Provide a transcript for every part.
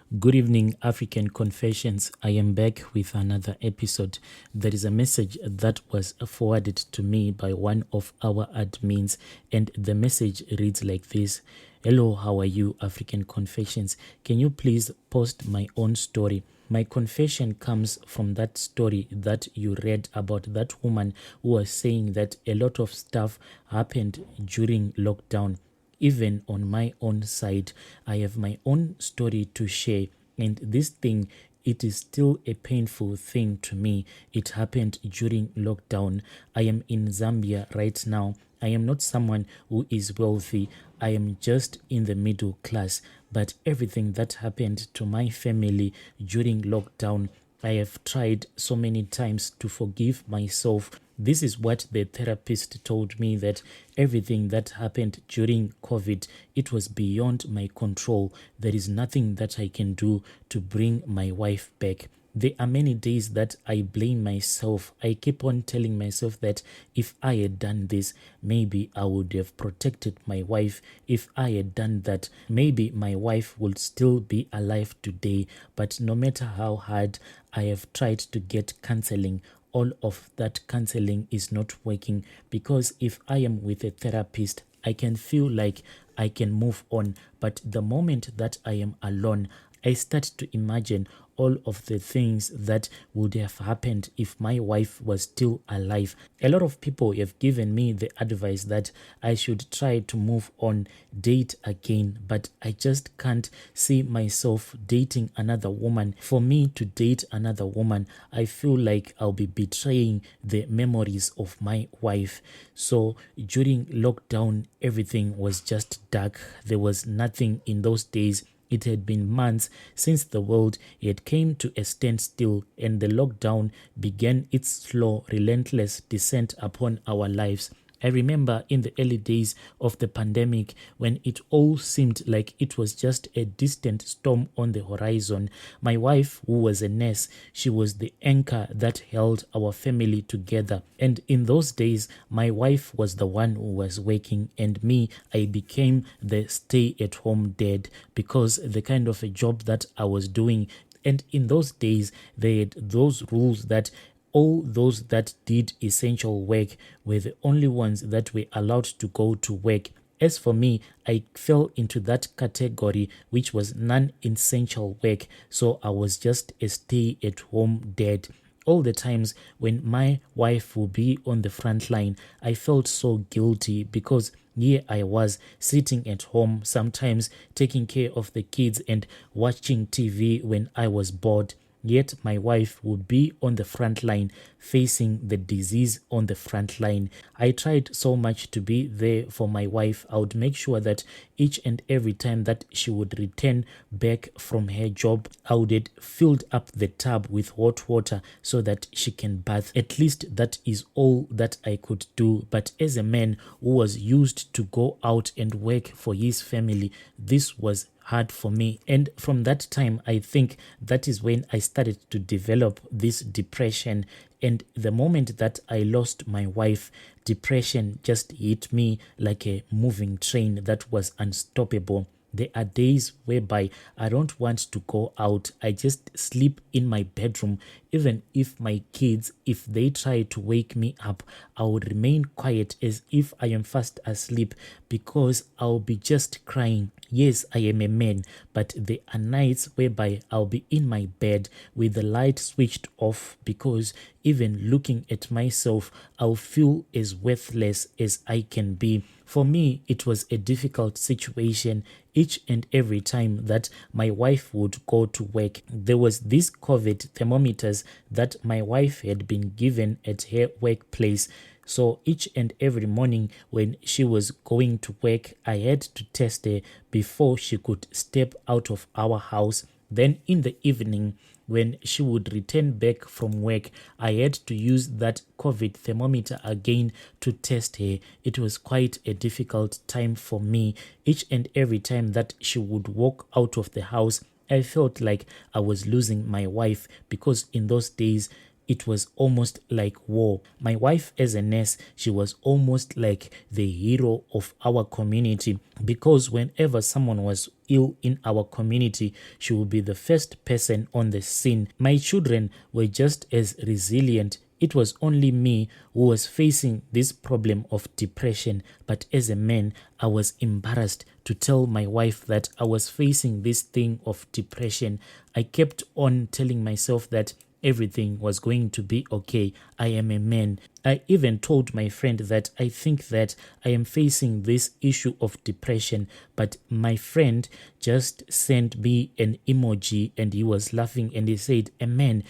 Good evening, African Confessions. I am back with another episode. There is a message that was forwarded to me by one of our admins, and the message reads like this. Hello, how are you, African Confessions? Can you please post my own story? My confession comes from that story that you read about that woman who was saying that a lot of stuff happened during lockdown. Even on my own side, I have my own story to share, and this thing, it is still a painful thing to me. It happened during lockdown. I am in Zambia right now. I am not someone who is wealthy. I am just in the middle class. But everything that happened to my family during lockdown, I have tried so many times to forgive myself. This is what the therapist told me, that everything that happened during COVID, it was beyond my control. There is nothing that I can do to bring my wife back. There are many days that I blame myself. I keep on telling myself that if I had done this, maybe I would have protected my wife. If I had done that, maybe my wife would still be alive today. But no matter how hard I have tried to get counseling, all of that counseling is not working, because if I am with a therapist, I can feel like I can move on. But the moment that I am alone, I start to imagine all of the things that would have happened if my wife was still alive. A lot of people have given me the advice that I should try to move on, date again, but I just can't see myself dating another woman. For me to date another woman, I feel like I'll be betraying the memories of my wife. So during lockdown, everything was just dark. There was nothing in those days. It had been months since the world had came to a standstill, and the lockdown began its slow, relentless descent upon our lives. I remember in the early days of the pandemic, when it all seemed like it was just a distant storm on the horizon. My wife, who was a nurse, she was the anchor that held our family together. And in those days, my wife was the one who was working, and me, I became the stay-at-home dad, because the kind of a job that I was doing. And in those days, they had those rules that all those that did essential work were the only ones that were allowed to go to work. As for me, I fell into that category, which was non-essential work, so I was just a stay-at-home dad. All the times when my wife would be on the front line, I felt so guilty, because here I was sitting at home, sometimes taking care of the kids and watching TV when I was bored. Yet my wife would be on the front line, facing the disease on the front line. I tried so much to be there for my wife. I would make sure that each and every time that she would return back from her job, I would have filled up the tub with hot water so that she can bath. At least that is all that I could do. But as a man who was used to go out and work for his family, this was hard for me. And from that time, I think that is when I started to develop this depression. And the moment that I lost my wife, depression just hit me like a moving train that was unstoppable. There are days whereby I don't want to go out. I just sleep in my bedroom. Even if my kids, if they try to wake me up, I will remain quiet as if I am fast asleep, because I'll be just crying. Yes, I am a man, but there are nights whereby I'll be in my bed with the light switched off, because even looking at myself, I'll feel as worthless as I can be. For me, it was a difficult situation each and every time that my wife would go to work. There was these COVID thermometers that my wife had been given at her workplace. So each and every morning when she was going to work, I had to test her before she could step out of our house. Then in the evening, when she would return back from work, I had to use that COVID thermometer again to test her. It was quite a difficult time for me. Each and every time that she would walk out of the house, I felt like I was losing my wife, because in those days, it was almost like war. My wife, as a nurse, she was almost like the hero of our community, because whenever someone was ill in our community, she would be the first person on the scene. My children were just as resilient. It was only me who was facing this problem of depression, but as a man, I was embarrassed to tell my wife that I was facing this thing of depression. I kept on telling myself that everything was going to be okay. I am a man. I even told my friend that I think that I am facing this issue of depression, but my friend just sent me an emoji and he was laughing and he said, a man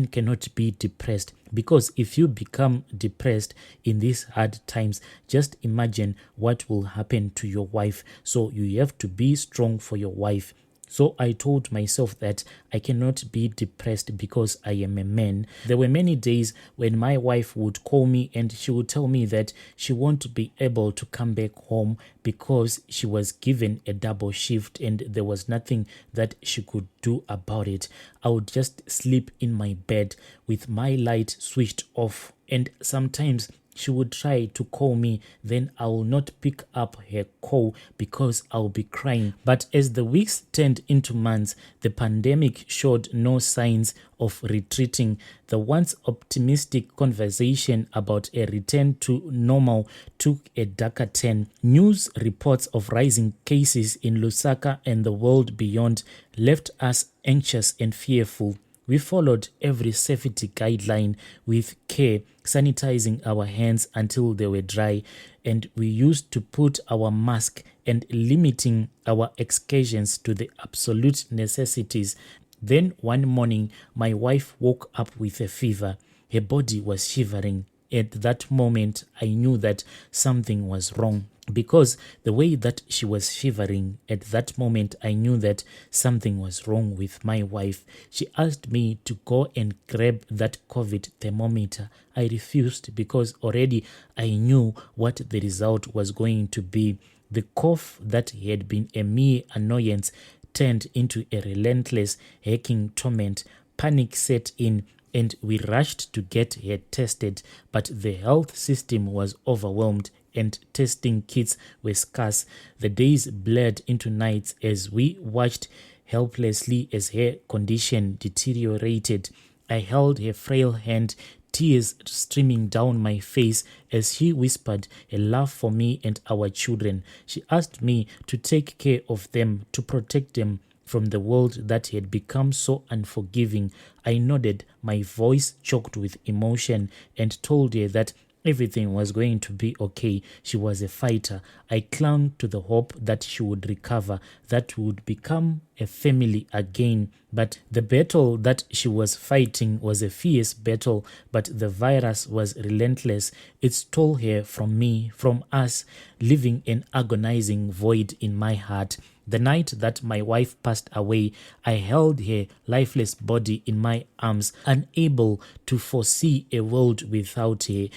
cannot be depressed, because if you become depressed in these hard times, just imagine what will happen to your wife. So you have to be strong for your wife. So I told myself that I cannot be depressed because I am a man. There were many days when my wife would call me and she would tell me that she won't be able to come back home because she was given a double shift and there was nothing that she could do about it. I would just sleep in my bed with my light switched off, and sometimes she would try to call me, then I will not pick up her call because I'll be crying. But as the weeks turned into months, the pandemic showed no signs of retreating. The once optimistic conversation about a return to normal took a darker turn. News reports of rising cases in Lusaka and the world beyond left us anxious and fearful. We followed every safety guideline with care, sanitizing our hands until they were dry, and we used to put our mask and limiting our excursions to the absolute necessities. Then one morning, my wife woke up with a fever. Her body was shivering. At that moment, I knew that something was wrong, because the way that she was shivering at that moment, I knew that something was wrong with my wife. She asked me to go and grab that COVID thermometer. I refused because already I knew what the result was going to be. The cough that had been a mere annoyance turned into a relentless, hacking torment. Panic set in, and we rushed to get her tested, but the health system was overwhelmed and testing kits were scarce. The days blurred into nights as we watched helplessly as her condition deteriorated. I held her frail hand, tears streaming down my face as she whispered a love for me and our children. She asked me to take care of them, to protect them from the world that had become so unforgiving. I nodded, my voice choked with emotion, and told her that everything was going to be okay. She was a fighter. I clung to the hope that she would recover, that we would become a family again. But the battle that she was fighting was a fierce battle, but the virus was relentless. It stole her from me, from us, leaving an agonizing void in my heart. The night that my wife passed away, I held her lifeless body in my arms, unable to foresee a world without her.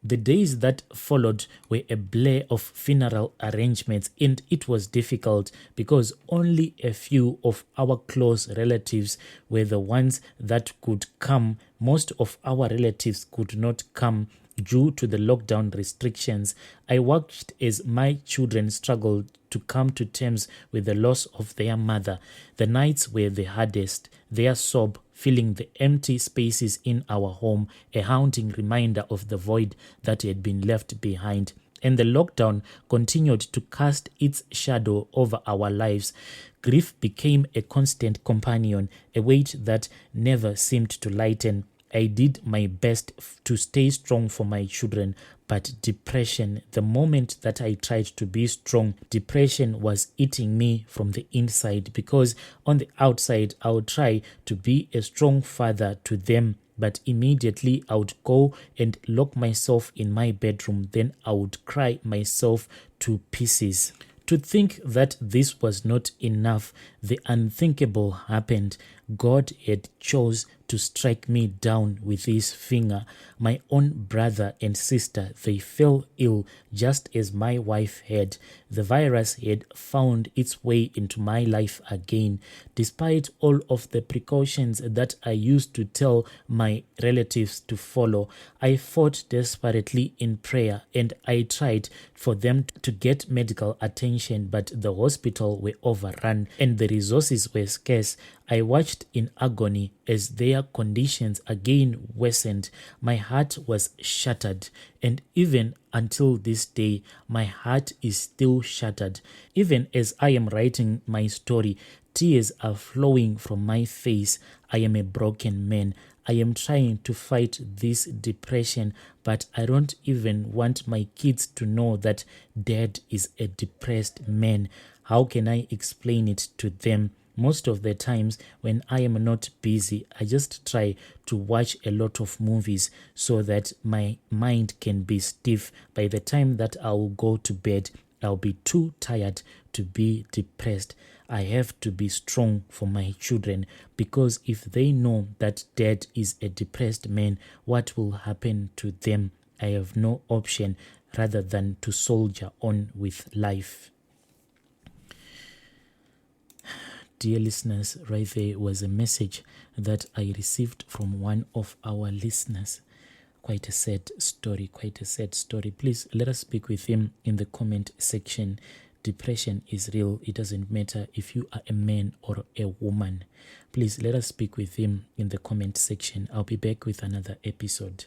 The days that followed were a blur of funeral arrangements, and it was difficult because only a few of our close relatives were the ones that could come. Most of our relatives could not come due to the lockdown restrictions. I watched as my children struggled to come to terms with the loss of their mother. The nights were the hardest, their sob filling the empty spaces in our home, a haunting reminder of the void that had been left behind. And the lockdown continued to cast its shadow over our lives. Grief became a constant companion, a weight that never seemed to lighten. I did my best to stay strong for my children, but depression, the moment that I tried to be strong, depression was eating me from the inside, because on the outside, I would try to be a strong father to them, but immediately I would go and lock myself in my bedroom. Then I would cry myself to pieces. To think that this was not enough, the unthinkable happened. God had chose to strike me down with his finger. My own brother and sister, they fell ill just as my wife had. The virus had found its way into my life again. Despite all of the precautions that I used to tell my relatives to follow, I fought desperately in prayer, and I tried for them to get medical attention, but the hospital were overrun and the resources were scarce. I watched in agony as their conditions again worsened. My heart was shattered, and even until this day, my heart is still shattered. Even as I am writing my story, tears are flowing from my face. I am a broken man. I am trying to fight this depression, but I don't even want my kids to know that Dad is a depressed man. How can I explain it to them? Most of the times when I am not busy, I just try to watch a lot of movies so that my mind can be stiff. By the time that I will go to bed, I'll be too tired to be depressed. I have to be strong for my children, because if they know that Dad is a depressed man, what will happen to them? I have no option rather than to soldier on with life. Dear listeners, right there was a message that I received from one of our listeners. Quite a sad story. Please let us speak with him in the comment section. Depression is real. It doesn't matter if you are a man or a woman. Please let us speak with him in the comment section. I'll be back with another episode.